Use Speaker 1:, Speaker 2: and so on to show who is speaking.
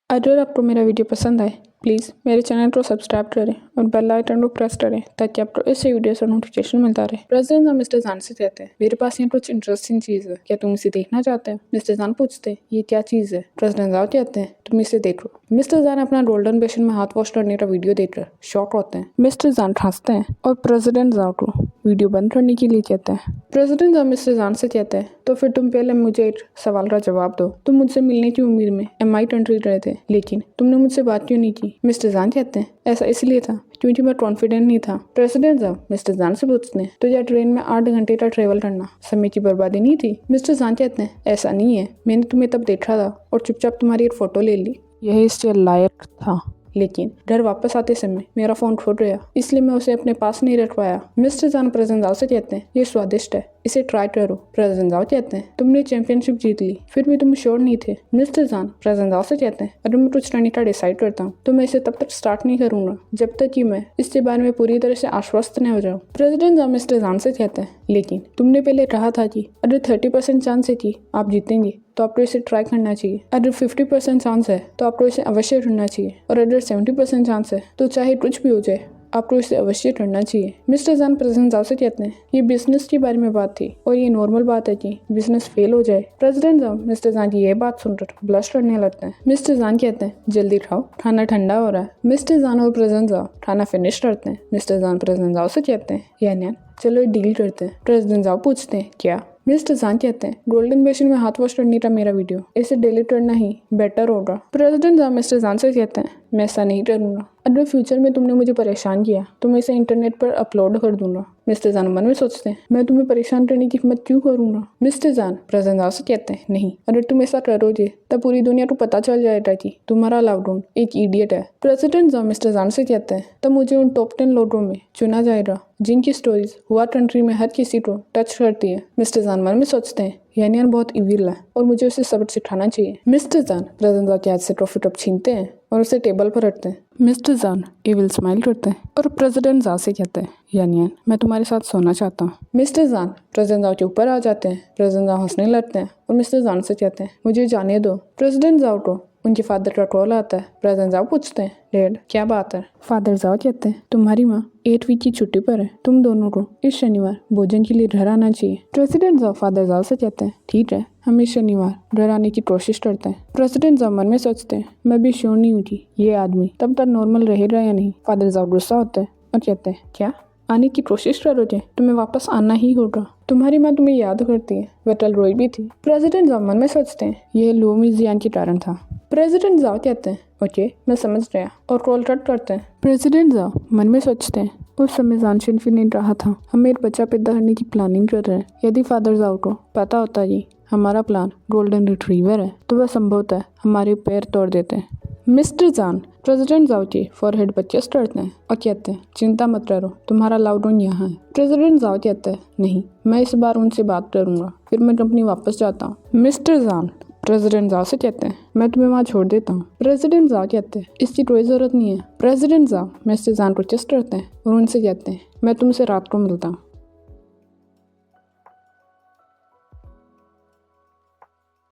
Speaker 1: अगर आपको मेरा वीडियो पसंद आए प्लीज़ मेरे चैनल को सब्सक्राइब करें और बेल आइकन को प्रेस करें ताकि आपको इससे वीडियो से नोटिफिकेशन मिलता रहे। प्रेसिडेंट साहब मिस्टर जान से कहते हैं, मेरे पास यहाँ कुछ इंटरेस्टिंग चीज़ है, क्या तुम इसे देखना चाहते हो? मिस्टर जान पूछते हैं, ये क्या चीज़ है? प्रेसिडेंट साहब कहते हैं, तुम इसे देखो। मिस्टर जान अपना गोल्डन बेसिन में हाथ वॉश करने का वीडियो देखकर शॉक होते हैं। मिस्टर जान हंसते हैं और प्रेसिडेंट साहब को वीडियो बंद करने के लिए कहते हैं। प्रेसिडेंट साहब मिस्टर जान से कहते हैं, तो फिर तुम पहले मुझे एक सवाल का जवाब दो। तुम मुझसे मिलने की उम्मीद में MI कंट्री रहे थे, लेकिन तुमने मुझसे बात क्यों नहीं की? मिस्टर जान कहते हैं, ऐसा इसलिए था क्योंकि मैं कॉन्फिडेंट नहीं था। प्रेसिडेंट साहब मिस्टर जान से पूछते हैं, तो यह ट्रेन में 8 घंटे का ट्रेवल करना समय की बर्बादी नहीं थी? मिस्टर जान कहते हैं, ऐसा नहीं है, मैंने तुम्हें तब देखा था और चुपचाप तुम्हारी एक फोटो ले ली। यह इससे लायक था, लेकिन घर वापस आते समय मेरा फोन खो गया, इसलिए मैं उसे अपने पास नहीं रख पाया। मिस्टर जान प्रेसिडेंट साहब से कहते हैं, ये स्वादिष्ट है, इसे ट्राई करो। प्रेसिडेंट साहब कहते हैं, तुमने चैंपियनशिप जीत ली, फिर भी तुम श्योर नहीं थे। मिस्टर जान प्रेसिडेंट साहब से कहते हैं, अगर मैं कुछ करने का डिसाइड करता हूँ तो मैं इसे तब तक स्टार्ट नहीं करूंगा जब तक कि मैं इसके बारे में पूरी तरह से आश्वस्त न हो जाऊँ। प्रेसिडेंट साहब मिस्टर जान से कहते हैं, लेकिन तुमने पहले कहा था कि अगर 30% चांस है कि आप जीतेंगे तो आपको इसे ट्राई करना चाहिए। अगर 50% चांस है तो आपको इसे अवश्य करना चाहिए, और अगर 70% चांस है तो चाहे कुछ भी हो जाए आपको इसे अवश्य करना चाहिए। मिस्टर जान प्रेसिडेंट साहब से कहते हैं, ये बिजनेस के बारे में बात थी और ये नॉर्मल बात है कि बिजनेस फेल हो जाए। प्रेसिडेंट साहब मिस्टर जान की यह बात सुनकर ब्लश करने लगते हैं। मिस्टर जान कहते हैं, जल्दी खाओ, खाना ठंडा हो रहा है। मिस्टर जान और प्रेसिडेंट साहब खाना फिनिश करते हैं। मिस्टर जान प्रेसिडेंट साहब से कहते हैं, यानी चलो डील करते हैं। प्रेसिडेंट साहब पूछते हैं, क्या? मिस्टर जान कहते हैं, गोल्डन बेसिन में हाथ वॉश करने का मेरा वीडियो, इसे डिलीट करना ही बेटर होगा। प्रेसिडेंट साहब मिस्टर जान से कहते हैं, मैं ऐसा नहीं करूँगा, अगर फ्यूचर में तुमने मुझे परेशान किया तो मैं इसे इंटरनेट पर अपलोड कर दूंगा। मिस्टर जान मन में सोचते हैं, मैं तुम्हें परेशान करने की हिम्मत क्यों करूँगा? मिस्टर जान प्रेसिडेंट साहब से कहते हैं, नहीं, अगर तुम ऐसा करोगे तब पूरी दुनिया को पता चल जाएगा कि तुम्हारा लॉकडाउन एक इडियट है। प्रेसिडेंट साहब मिस्टर जान से कहते हैं, तब मुझे उन टॉप 10 लोगों में चुना जाएगा जिनकी स्टोरीज हुआ कंट्री में हर किसी को टच करती है। मिस्टर जान मन में सोचते हैं, यानियन बहुत इविल है और मुझे उसे सबक सिखाना चाहिए। मिस्टर जान प्रेसिडेंट साहब के हाथ से ट्रॉफी टॉप छीनते हैं और उसे टेबल पर रखते हैं। मिस्टर जान इविल स्माइल करते हैं और प्रेसिडेंट साहब से कहते हैं, यानियन मैं तुम्हारे साथ सोना चाहता हूँ। मिस्टर जान प्रेसिडेंट साहब के ऊपर आ जाते हैं। प्रेसिडेंट साहब हंसने लगते हैं और मिस्टर जान से कहते हैं, मुझे जाने दो। प्रेसिडेंट साहब को उनके फादर का कॉल आता है। प्रेसिडेंट साहब पूछते हैं, डैड क्या बात है? फादर साहब कहते हैं, तुम्हारी माँ 8 वीक की छुट्टी पर है, तुम दोनों को इस शनिवार भोजन के लिए घर आना चाहिए। प्रेसिडेंट साहब फादर साहब से कहते हैं, ठीक है, हम इस शनिवार घर आने की कोशिश करते हैं। प्रेसिडेंट साहब मन में सोचते हैं, मैं भी श्योर नहीं हूँ कि ये आदमी तब तक नॉर्मल रहेगा या नहीं। फादर साहब गुस्सा होते हैं और कहते हैं, क्या आने की कोशिश करोगे? तुम्हें वापस आना ही होगा, तुम्हारी माँ तुम्हें याद करती है, वह कल रोई भी थी। प्रेसिडेंट साहब मन में सोचते हैं, यह लो मिजियान के कारण था। प्रेसिडेंट साहब कहते हैं, ओके मैं समझ गया, और कॉल कट करते हैं। प्रेसिडेंट साहब मन में सोचते हैं, उस समय जानशीन फिर नहीं रहा था, हम एक बच्चा पैदा करने की प्लानिंग कर रहे हैं। यदि फादर साहब को पता होता कि हमारा प्लान गोल्डन रिट्रीवर है तो वह संभवतः हमारे पैर तोड़ देते हैं। मिस्टर जान प्रेसिडेंट साहब के फॉरहेड पर चेस्ट करते हैं और कहते हैं, चिंता मत करो, तुम्हारा लॉकडाउन यहाँ है। प्रेसिडेंट साहब कहते हैं, नहीं, मैं इस बार उनसे बात करूंगा, फिर मैं कंपनी वापस जाता हूँ। मिस्टर जान प्रेसिडेंट साहब से कहते हैं, मैं तुम्हें वहाँ छोड़ देता हूँ। प्रेसिडेंट साहब कहते हैं, इसकी कोई जरूरत नहीं है। प्रेसिडेंट साहब मिस्टर जान को चेस्ट करते हैं और उनसे कहते हैं, मैं तुमसे रात को मिलता हूँ।